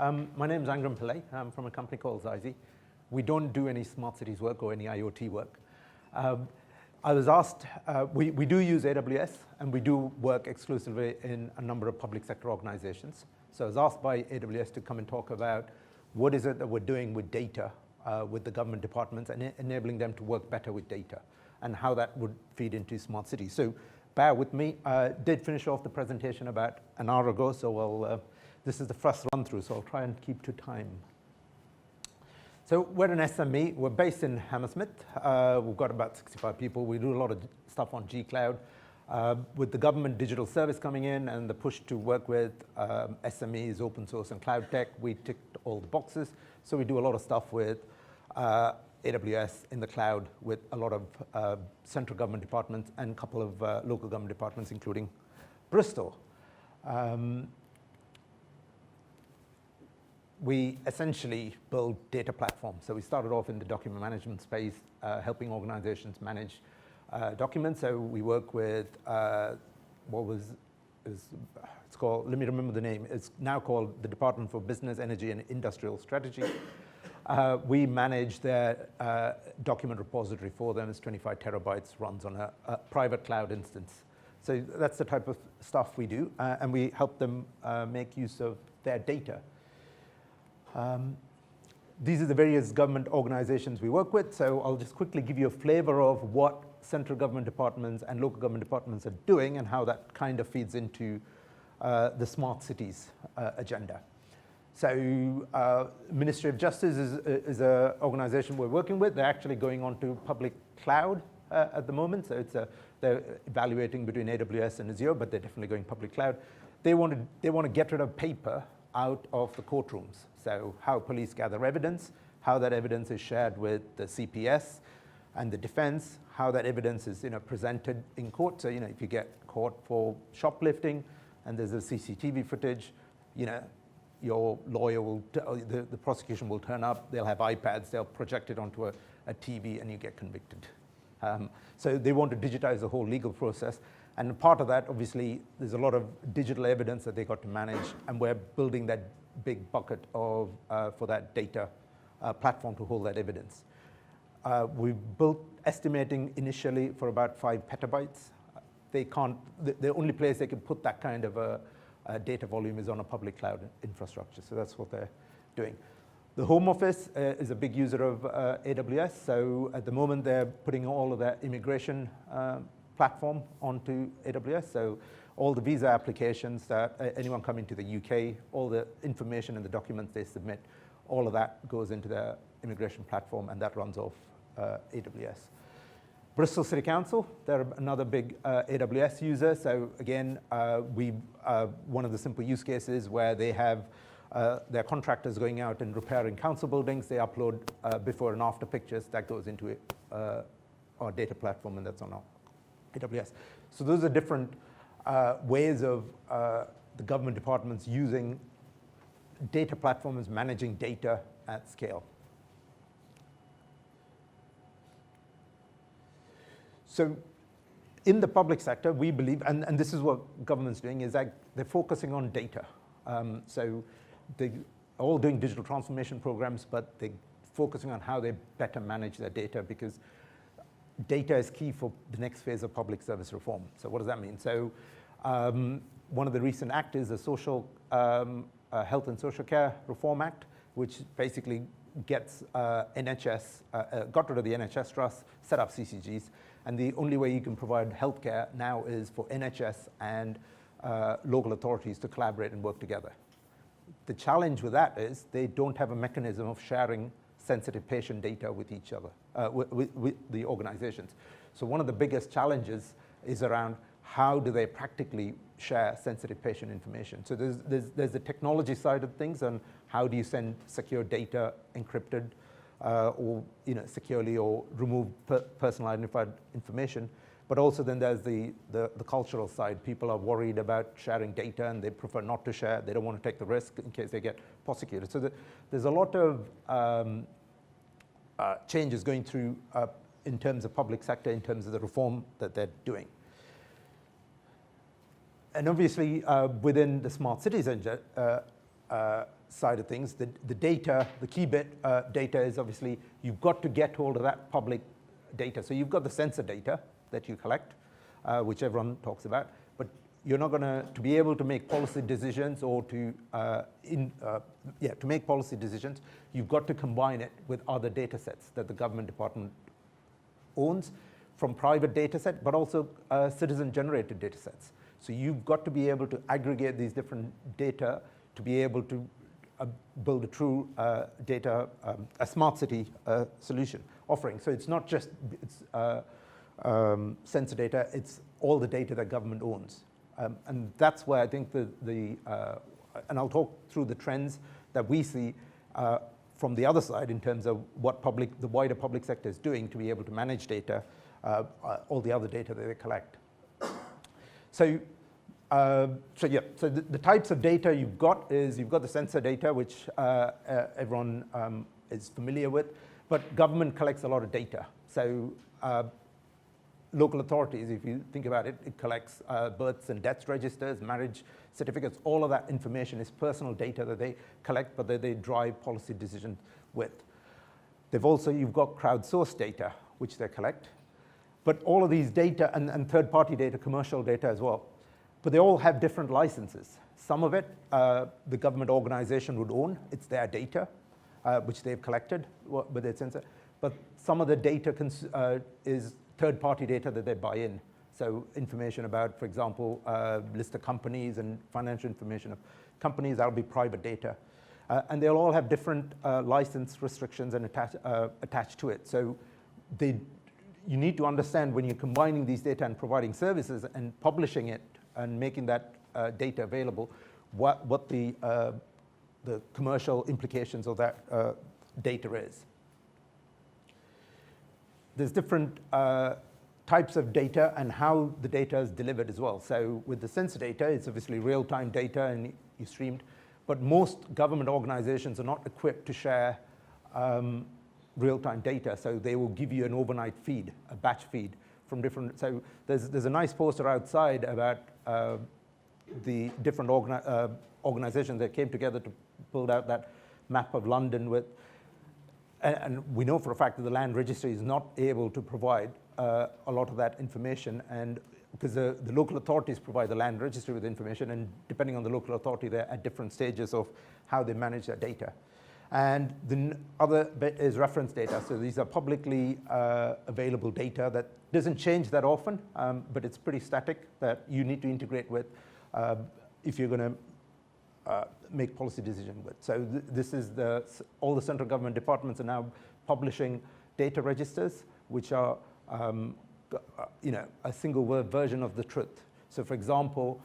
My name is Aingaran Pillai. I'm from a company called Zaizi. We don't do any smart cities work or any IoT work. I was asked, we do use AWS, and we do work exclusively in a number of public sector organizations. So I was asked by AWS to come and talk about what is it that we're doing with data with the government departments and enabling them to work better with data, and how that would feed into smart cities. So bear with me. Did finish off the presentation about an hour ago, so this is the first run through, so I'll try and keep to time. So we're an SME. We're based in Hammersmith. We've got about 65 people. We do a lot of stuff on G-Cloud. With the government digital service coming in and the push to work with SMEs, open source, and cloud tech, we ticked all the boxes. So we do a lot of stuff with AWS in the cloud with a lot of central government departments and a couple of local government departments, including Bristol. We essentially build data platforms. So we started off in the document management space, helping organizations manage documents. So we work with it's called, let me remember the name, it's now called the Department for Business, Energy and Industrial Strategy. We manage their document repository for them. It's 25 terabytes, runs on a private cloud instance. So that's the type of stuff we do, and we help them make use of their data. These are the various government organizations we work with, so I'll just quickly give you a flavor of what central government departments and local government departments are doing and how that kind of feeds into the smart cities agenda. So Ministry of Justice is an organization we're working with. They're actually going on to public cloud at the moment, so they're evaluating between AWS and Azure, but they're definitely going public cloud. They want to get rid of paper out of the courtrooms. So how police gather evidence, how that evidence is shared with the CPS and the defense, how that evidence is presented in court. So if you get caught for shoplifting and there's a CCTV footage, your lawyer will, the prosecution will turn up, they'll have iPads, they'll project it onto a TV and you get convicted. So they want to digitize the whole legal process. And part of that, obviously, there's a lot of digital evidence that they got to manage, and we're building that big bucket of, for that data platform to hold that evidence. We built estimating initially for about 5 petabytes. They can't, the only place they can put that kind of a data volume is on a public cloud infrastructure, so that's what they're doing. The Home Office is a big user of AWS, so at the moment they're putting all of their immigration platform onto AWS, so all the visa applications that anyone coming to the UK, all the information and the documents they submit, all of that goes into their immigration platform, and that runs off AWS. Bristol City Council, they're another big AWS user, so again, one of the simple use cases where they have their contractors going out and repairing council buildings, they upload before and after pictures, that goes into our data platform, and that's on our AWS. So those are different ways of the government departments using data platforms, managing data at scale. So in the public sector, we believe, and this is what government's doing, is that they're focusing on data. So they're all doing digital transformation programs, but they're focusing on how they better manage their data, because data is key for the next phase of public service reform. So what does that mean? So one of the recent acts is the Social Health and Social Care Reform Act, which basically gets NHS, got rid of the NHS trust, set up CCGs, and the only way you can provide healthcare now is for NHS and local authorities to collaborate and work together. The challenge with that is they don't have a mechanism of sharing sensitive patient data with each other, with the organizations. So one of the biggest challenges is around how do they practically share sensitive patient information. So there's the technology side of things, and how do you send secure data encrypted or securely, or remove personal identified information. But also then there's the cultural side. People are worried about sharing data and they prefer not to share. They don't want to take the risk in case they get prosecuted. So there's a lot of changes going through in terms of public sector, in terms of the reform that they're doing. And obviously within the smart cities side of things. The data, the key bit data is obviously you've got to get hold of that public data. So you've got the sensor data that you collect, which everyone talks about, but you're not going to be able to make policy decisions or to make policy decisions, you've got to combine it with other data sets that the government department owns, from private data set, but also citizen-generated data sets. So you've got to be able to aggregate these different data to be able to build a true data, a smart city solution offering. So it's not just sensor data, it's all the data that government owns. And that's where I think and I'll talk through the trends that we see from the other side in terms of what the wider public sector is doing to be able to manage data, all the other data that they collect. So the types of data you've got the sensor data, which everyone is familiar with, but government collects a lot of data. So local authorities, if you think about it, it collects births and deaths registers, marriage certificates, all of that information is personal data that they collect, but that they drive policy decisions with. You've got crowdsourced data, which they collect, but all of these data, and third-party data, commercial data as well, but they all have different licenses. Some of it, the government organization would own, it's their data, which they've collected with their sensor, but some of the data is third-party data that they buy in. So information about, for example, list of companies and financial information of companies, that'll be private data. And they'll all have different license restrictions and attached to it. So you need to understand when you're combining these data and providing services and publishing it and making that data available, what the commercial implications of that data is. There's different types of data and how the data is delivered as well. So with the sensor data, it's obviously real-time data and you streamed, but most government organizations are not equipped to share real-time data, so they will give you an overnight feed, a batch feed from different, so there's a nice poster outside about the different organizations that came together to build out that map of London with, and we know for a fact that the land registry is not able to provide a lot of that information, and because the local authorities provide the land registry with information, and depending on the local authority, they're at different stages of how they manage their data. And the other bit is reference data. So these are publicly available data that doesn't change that often, but it's pretty static that you need to integrate with if you're going to make policy decisions with. So this is all the central government departments are now publishing data registers, which are a single word version of the truth. So for example,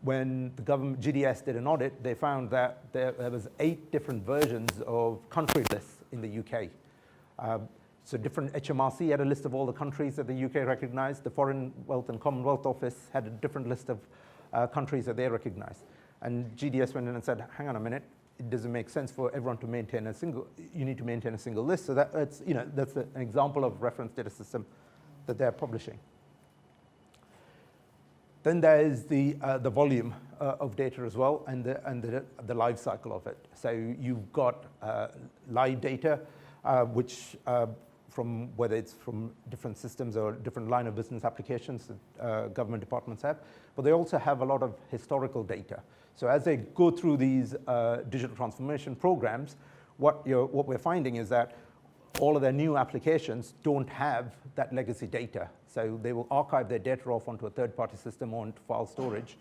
when the government, GDS did an audit, they found that there was 8 different versions of country lists in the UK. So different HMRC had a list of all the countries that the UK recognized. The Foreign Wealth and Commonwealth Office had a different list of countries that they recognized. And GDS went in and said, hang on a minute, it doesn't make sense for everyone to maintain you need to maintain a single list. So that's an example of reference data system that they're publishing. Then there is the volume of data as well, and the life cycle of it. So you've got live data, which from whether it's from different systems or different line of business applications that government departments have, but they also have a lot of historical data. So as they go through these digital transformation programs, what we're finding is that all of their new applications don't have that legacy data. So they will archive their data off onto a third-party system or into file storage.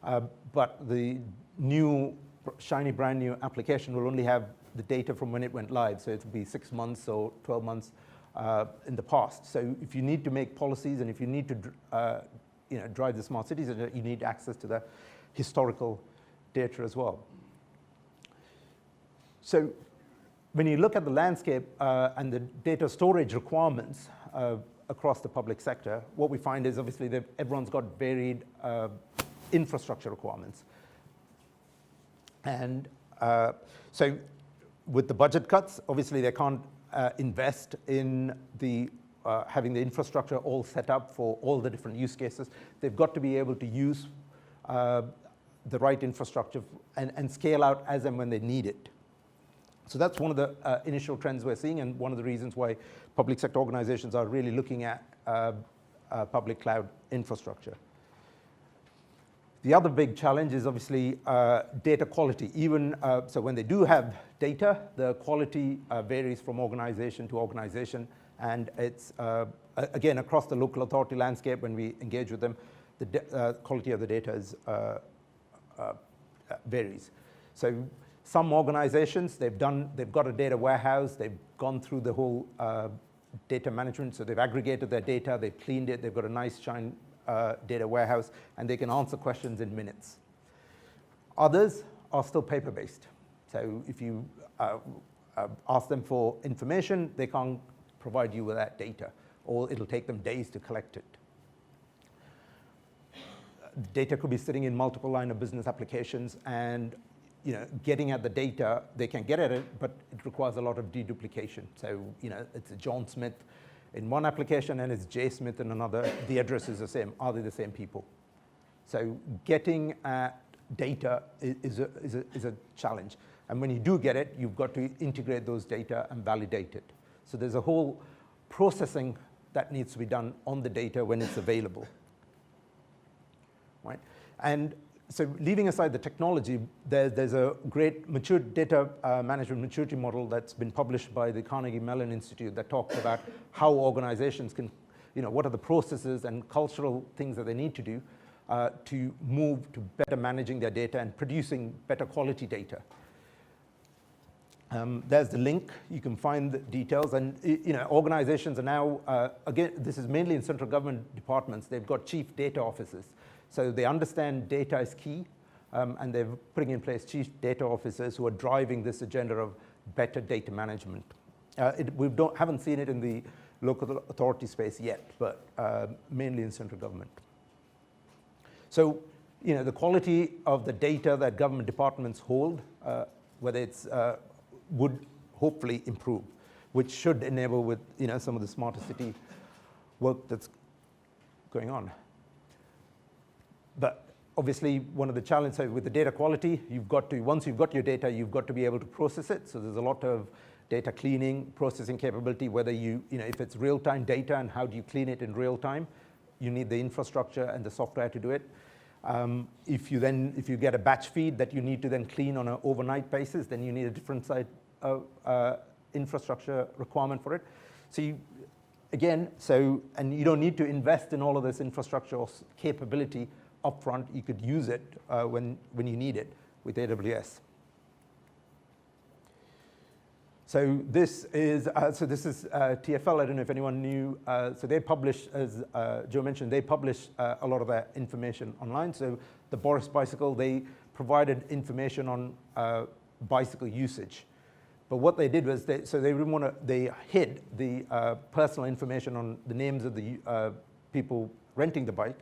But the new, shiny, brand new application will only have the data from when it went live. So it will be 6 months or 12 months in the past. So if you need to make policies and if you need to drive the smart cities, you need access to the historical data as well. So when you look at the landscape and the data storage requirements across the public sector, what we find is obviously that everyone's got varied infrastructure requirements. And so with the budget cuts, obviously they can't invest in having the infrastructure all set up for all the different use cases. They've got to be able to use the right infrastructure and scale out as and when they need it. So that's one of the initial trends we're seeing, and one of the reasons why public sector organizations are really looking at public cloud infrastructure. The other big challenge is obviously data quality. Even so, when they do have data, the quality varies from organization to organization, and it's again across the local authority landscape. When we engage with them, the quality of the data is varies. So some organizations, they've got a data warehouse, they've gone through the whole data management, so they've aggregated their data, they've cleaned it, they've got a nice shine data warehouse, and they can answer questions in minutes. Others are still paper-based. So if you ask them for information, they can't provide you with that data, or it'll take them days to collect it. Data could be sitting in multiple line of business applications, and getting at the data, they can get at it, but it requires a lot of deduplication. So it's a John Smith in one application and it's J Smith in another. The address is the same. Are they the same people? So getting at data is a challenge. And when you do get it, you've got to integrate those data and validate it. So there's a whole processing that needs to be done on the data when it's available. Right? And so leaving aside the technology, there's a great mature data management maturity model that's been published by the Carnegie Mellon Institute that talks about how organizations can, what are the processes and cultural things that they need to do to move to better managing their data and producing better quality data. There's the link. You can find the details. And organizations are now, again, this is mainly in central government departments. They've got chief data officers. So they understand data is key, and they're putting in place chief data officers who are driving this agenda of better data management. We haven't seen it in the local authority space yet, but mainly in central government. So the quality of the data that government departments hold, whether it's would hopefully improve, which should enable with some of the smarter city work that's going on. But obviously, one of the challenges with the data quality, once you've got your data, you've got to be able to process it. So there's a lot of data cleaning, processing capability, whether if it's real-time data and how do you clean it in real time, you need the infrastructure and the software to do it. If you get a batch feed that you need to then clean on an overnight basis, then you need a different side of infrastructure requirement for it. So and you don't need to invest in all of this infrastructure or capability upfront. You could use it when you need it with AWS. So this is TfL. I don't know if anyone knew. So they publish, as Joe mentioned, they publish a lot of their information online. So the Boris bicycle, they provided information on bicycle usage. But what they did was they hid the personal information on the names of the people renting the bike,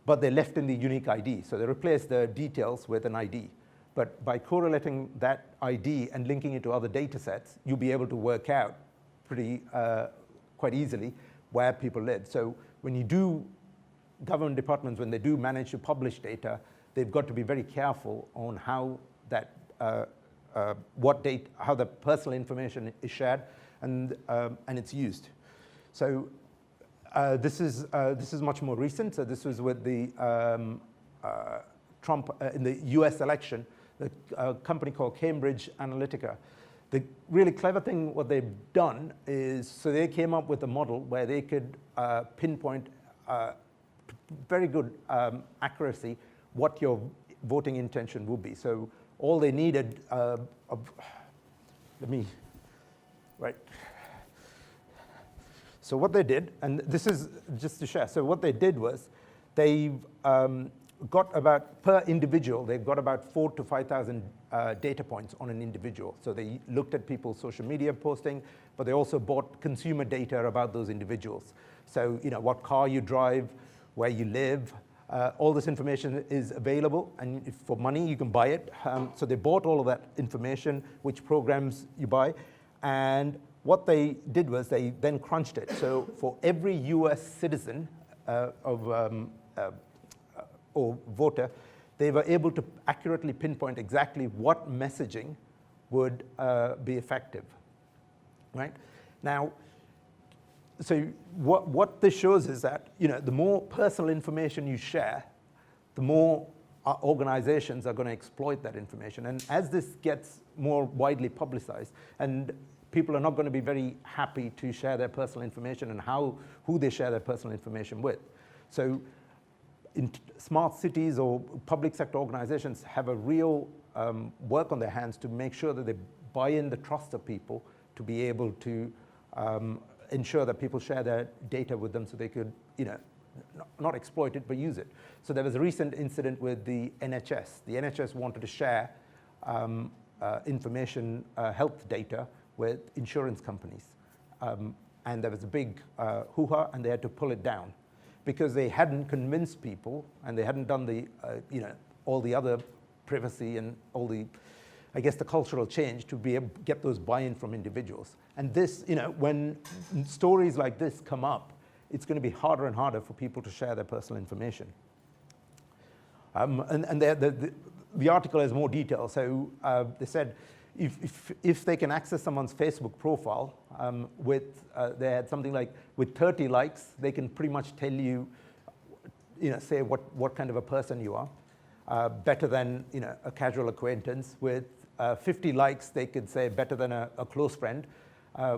but they left in the unique ID. So they replaced the details with an ID. But by correlating that ID and linking it to other data sets, you'll be able to work out quite easily where people live. So when government departments, when they do manage to publish data, they've got to be very careful on how that, how the personal information is shared and it's used. So this is much more recent. So this was with the Trump in the US election, a company called Cambridge Analytica. The really clever thing, what they've done is, so they came up with a model where they could pinpoint very good accuracy what your voting intention would be. So all they needed, So what they did, and this is just to share, so what they did was they've got about, per individual, they've got about 4,000 to 5,000 data points on an individual. So they looked at people's social media posting, but they also bought consumer data about those individuals. So what car you drive, where you live, all this information is available, and if for money you can buy it. So they bought all of that information, which programs you buy, and what they did was they then crunched it. So for every US citizen or voter, they were able to accurately pinpoint exactly what messaging would be effective, right? Now, so what this shows is that, the more personal information you share, the more organizations are going to exploit that information. And as this gets more widely publicized, and people are not going to be very happy to share their personal information and who they share their personal information with. So in smart cities or public sector organizations have a real work on their hands to make sure that they buy in the trust of people to be able to ensure that people share their data with them so they could, not exploit it, but use it. So there was a recent incident with the NHS. The NHS wanted to share information, health data with insurance companies. And there was a big hoo-ha, and they had to pull it down because they hadn't convinced people, and they hadn't done the, all the other privacy and all the, I guess, the cultural change to be able to get those buy-in from individuals. And this, when stories like this come up, it's going to be harder and harder for people to share their personal information. And the article has more detail. So they said if they can access someone's Facebook profile they had something like with 30 likes, they can pretty much tell you, say what kind of a person you are, better than a casual acquaintance. With 50 likes, they could say better than a close friend.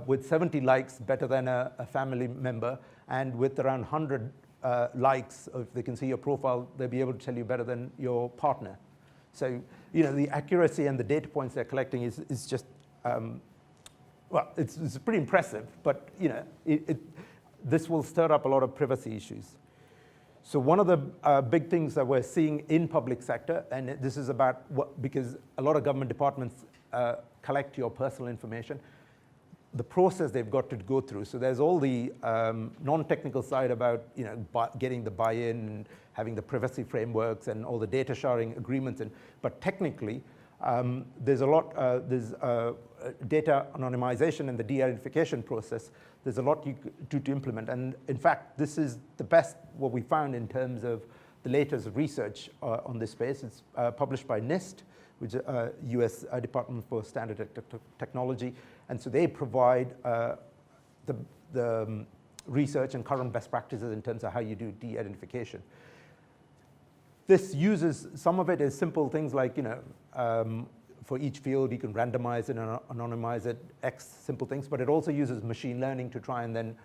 With 70 likes, better than a family member. And with around 100 likes, if they can see your profile, they'll be able to tell you better than your partner. So, the accuracy and the data points they're collecting is just, well, it's pretty impressive, but, this will stir up a lot of privacy issues. So one of the big things that we're seeing in public sector, and this is about because a lot of government departments collect your personal information, the process they've got to go through. So there's all the non-technical side about getting the buy-in and having the privacy frameworks and all the data sharing agreements. But technically, there's a lot. There's data anonymization and the de-identification process. There's a lot you do to implement. And in fact, this is the best what we found in terms of the latest research on this space. It's published by NIST, which is US Department for Standard Technology. And so they provide the research and current best practices in terms of how you do de-identification. This uses, some of it is simple things like, for each field you can randomize it and anonymize it, X simple things, but it also uses machine learning to try and then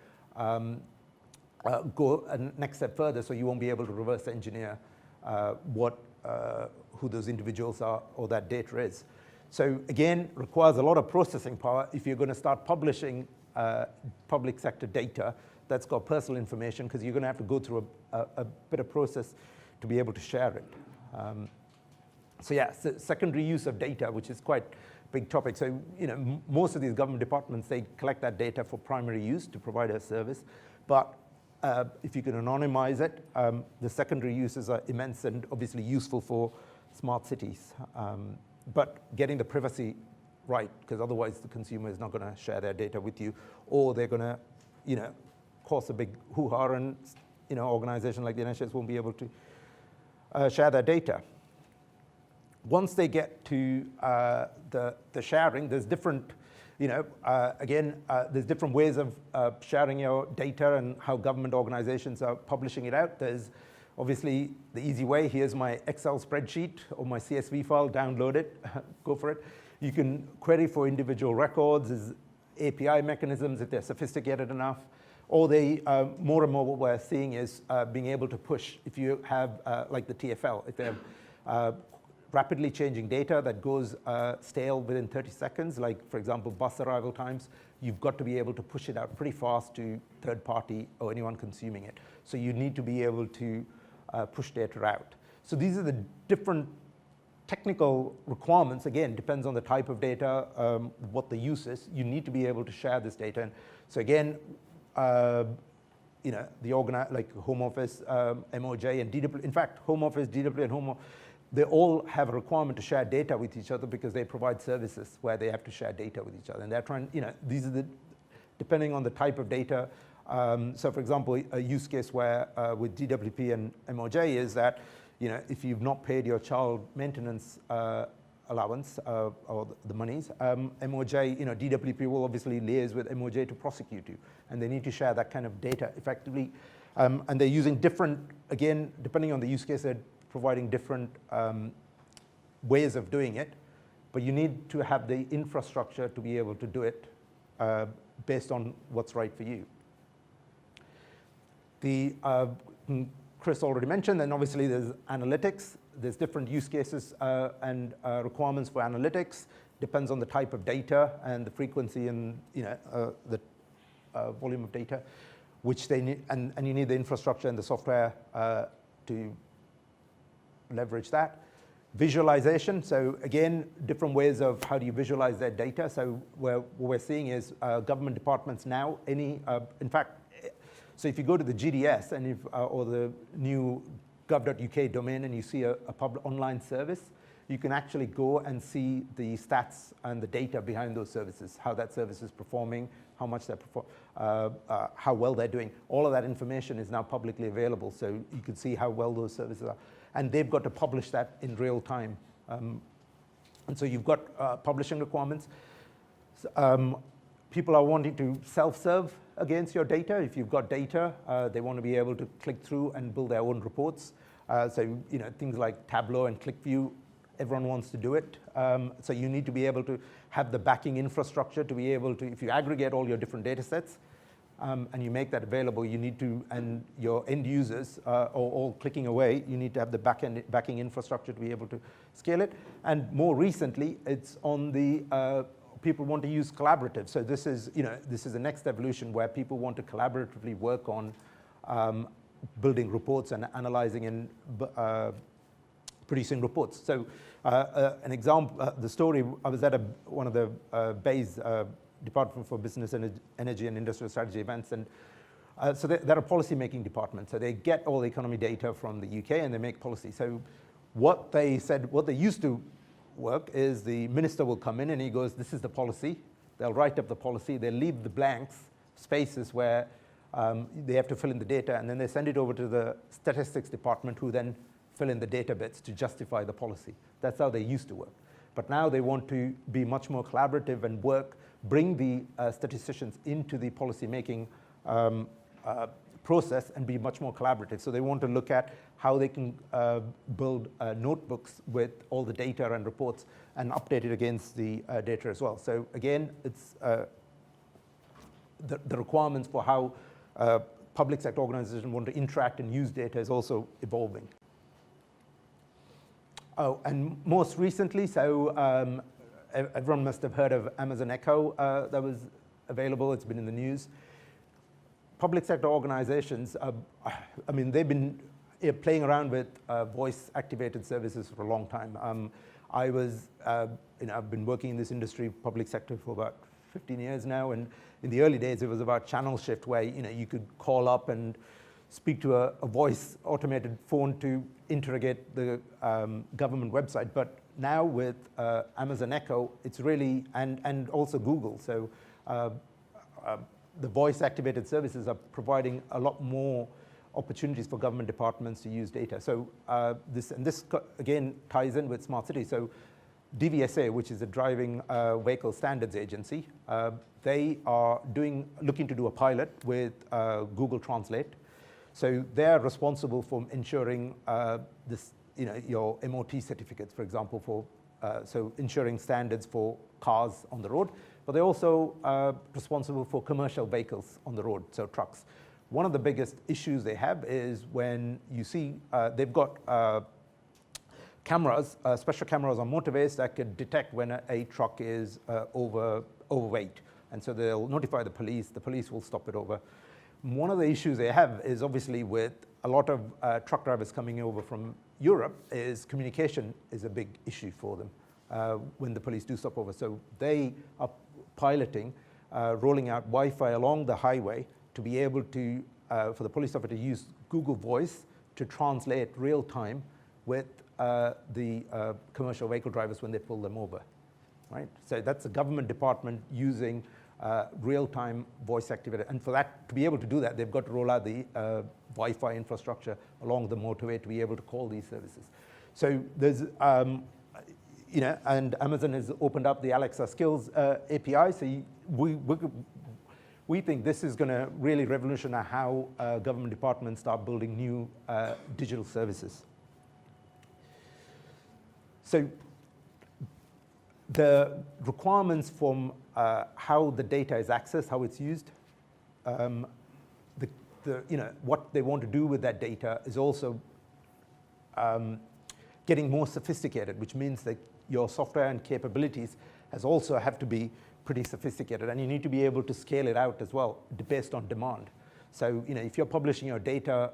go a next step further, so you won't be able to reverse engineer who those individuals are or that data is. So again, requires a lot of processing power if you're going to start publishing public sector data that's got personal information, because you're going to have to go through a bit of process to be able to share it. So yeah, so secondary use of data, which is quite a big topic. So most of these government departments, they collect that data for primary use to provide a service. But if you can anonymize it, the secondary uses are immense and obviously useful for smart cities. But getting the privacy right, because otherwise the consumer is not going to share their data with you, or they're going to, cause a big hoo-ha, and organization like the NHS won't be able to share their data. Once they get to the sharing, there's different, there's different ways of sharing your data and how government organizations are publishing it out. There's obviously the easy way. Here's my Excel spreadsheet or my CSV file, download it, go for it. You can query for individual records, there's API mechanisms if they're sophisticated enough. Or they, more and more what we're seeing is being able to push, if you have, like the TfL, if they have rapidly changing data that goes stale within 30 seconds, like for example, bus arrival times, you've got to be able to push it out pretty fast to third party or anyone consuming it. So you need to be able to push data out. So these are the different technical requirements. Again, depends on the type of data, what the use is. You need to be able to share this data. And so again, like Home Office, MOJ, and DW. In fact, Home Office, DW, and Home Office, they all have a requirement to share data with each other because they provide services where they have to share data with each other. And they're trying, these are the, depending on the type of data. So for example, a use case where with DWP and MOJ is that if you've not paid your child maintenance allowance or the monies, MOJ, DWP will obviously liaise with MOJ to prosecute you, and they need to share that kind of data effectively. And they're using different, again, depending on the use case, they're providing different ways of doing it, but you need to have the infrastructure to be able to do it based on what's right for you. Chris already mentioned, and obviously there's analytics. There's different use cases and requirements for analytics. Depends on the type of data and the frequency and the volume of data, which they need, and you need the infrastructure and the software to leverage that. Visualization, so again, different ways of how do you visualize their data. So what we're seeing is government departments now, in fact, so if you go to the GDS and or the new gov.uk domain and you see a public online service, you can actually go and see the stats and the data behind those services, how that service is performing, how much they're how well they're doing. All of that information is now publicly available, so you can see how well those services are. And they've got to publish that in real time. And so you've got publishing requirements. People are wanting to self-serve against your data. If you've got data, they want to be able to click through and build their own reports. So things like Tableau and ClickView, everyone wants to do it. So you need to be able to have the backing infrastructure to be able to, if you aggregate all your different data sets and you make that available, you need to, and your end users are all clicking away, you need to have the backing infrastructure to be able to scale it. And more recently, it's on the people want to use collaborative. So this is the next evolution where people want to collaboratively work on building reports and analyzing and producing reports. So an example, the story, I was at one of the BEIS, Department for Business, Energy and Industrial Strategy events, and so they're a policy-making department. So they get all the economy data from the UK and they make policy. So what they used to work is the minister will come in and he goes, this is the policy. They'll write up the policy. They'll leave the blanks, spaces where they have to fill in the data, and then they send it over to the statistics department, who then fill in the data bits to justify the policy. That's how they used to work. But now they want to be much more collaborative and bring the statisticians into the policy-making process and be much more collaborative. So they want to look at how they can build notebooks with all the data and reports and update it against the data as well. So again, it's the requirements for how public sector organizations want to interact and use data is also evolving. Oh, and most recently, so everyone must have heard of Amazon Echo that was available. It's been in the news. Public sector organizations, I mean, they've been playing around with voice-activated services for a long time. I've been working in this industry, public sector, for about 15 years now, and in the early days, it was about channel shift, where you could call up and speak to a voice automated phone to interrogate the government website. But now with Amazon Echo, it's really, and also Google, so the voice-activated services are providing a lot more opportunities for government departments to use data. So this again ties in with smart cities. So DVSA, which is a driving vehicle standards agency, they are looking to do a pilot with Google Translate. So they're responsible for ensuring your MOT certificates, for example, so ensuring standards for cars on the road. But they're also responsible for commercial vehicles on the road, so trucks. One of the biggest issues they have is when you see they've got cameras, special cameras on motorways that could detect when a truck is overweight. And so they'll notify the police will stop it over. One of the issues they have is obviously with a lot of truck drivers coming over from Europe is communication is a big issue for them when the police do stop over. So they are piloting, rolling out Wi-Fi along the highway to be able to, for the police officer to use Google Voice to translate real time with the commercial vehicle drivers when they pull them over, right? So that's a government department using real-time voice activated. And for that, to be able to do that, they've got to roll out the Wi-Fi infrastructure along the motorway to be able to call these services. So there's, and Amazon has opened up the Alexa Skills API. So we think this is going to really revolutionize how government departments start building new digital services. So the requirements from how the data is accessed, how it's used, what they want to do with that data is also getting more sophisticated, which means that your software and capabilities have to be pretty sophisticated, and you need to be able to scale it out as well based on demand. So if you're publishing your data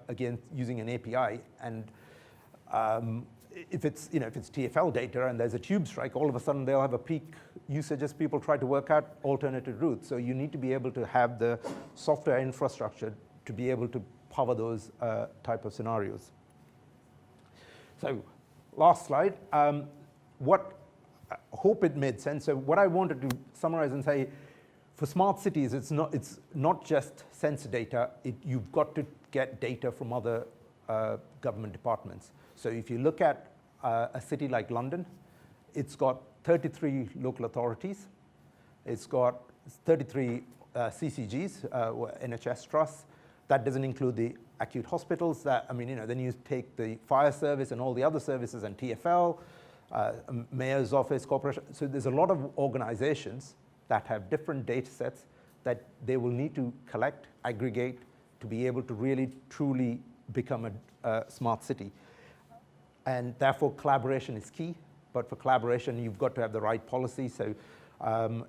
using an API, and if it's TfL data and there's a tube strike, all of a sudden they'll have a peak usage as people try to work out alternative routes. So you need to be able to have the software infrastructure to be able to power those type of scenarios. So last slide. I hope it made sense. So what I wanted to summarize and say, for smart cities, it's not just sensor data. You've got to get data from other government departments. So if you look at a city like London, it's got 33 local authorities. It's got 33 CCGs, NHS trusts. That doesn't include the acute hospitals. Then you take the fire service and all the other services and TfL, mayor's office, corporation. So there's a lot of organizations that have different data sets that they will need to collect, aggregate, to be able to really, truly become a smart city. And therefore, collaboration is key. But for collaboration, you've got to have the right policy. So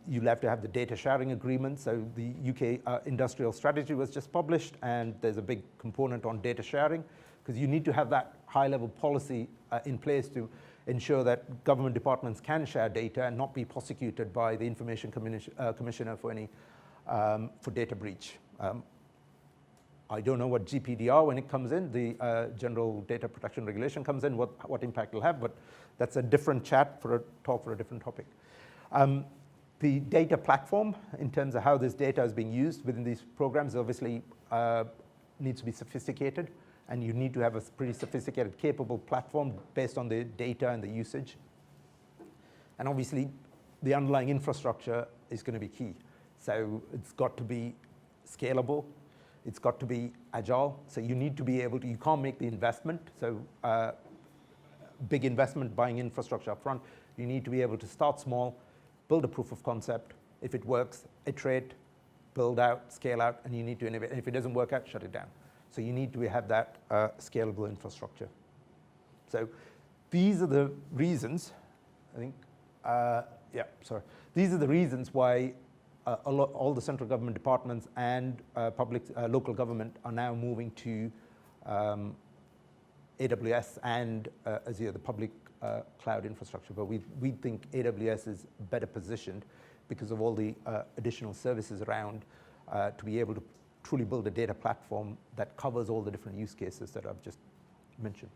you'll have to have the data sharing agreement. So the UK industrial strategy was just published, and there's a big component on data sharing, because you need to have that high-level policy in place to ensure that government departments can share data and not be prosecuted by the Information Commissioner for any for data breach. I don't know what GPDR, when it comes in, the General Data Protection Regulation comes in, what impact it'll have, but that's a different chat for a talk for a different topic. The data platform, in terms of how this data is being used within these programs, obviously needs to be sophisticated, and you need to have a pretty sophisticated, capable platform based on the data and the usage. And obviously, the underlying infrastructure is going to be key. So it's got to be scalable. It's got to be agile. So you need to be able to, you can't make the investment. So big investment buying infrastructure up front. You need to be able to start small, build a proof of concept. If it works, iterate, build out, scale out, and you need to innovate. And if it doesn't work out, shut it down. So you need to have that scalable infrastructure. So these are the reasons, I think, these are the reasons why all the central government departments and local government are now moving to AWS and Azure, the public cloud infrastructure. But we think AWS is better positioned because of all the additional services around to be able to truly build a data platform that covers all the different use cases that I've just mentioned.